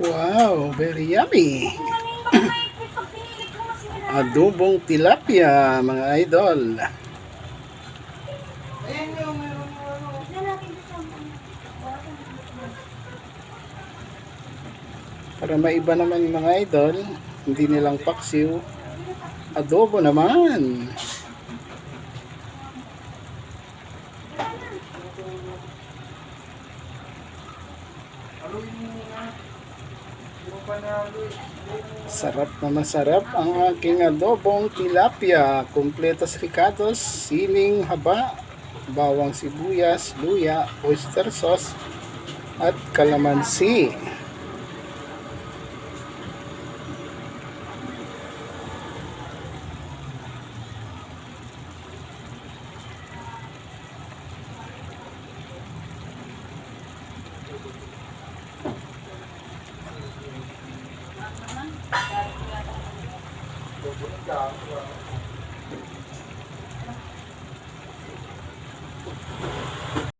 Wow, very yummy. Adobong tilapia, mga idol. Para maiba naman mga idol, hindi nilang paksiw. Adobo naman. Sarap na masarap ang aking adobong tilapia. Kompletos ricados, siling haba, bawang sibuyas, luya, oyster sauce, at kalamansi.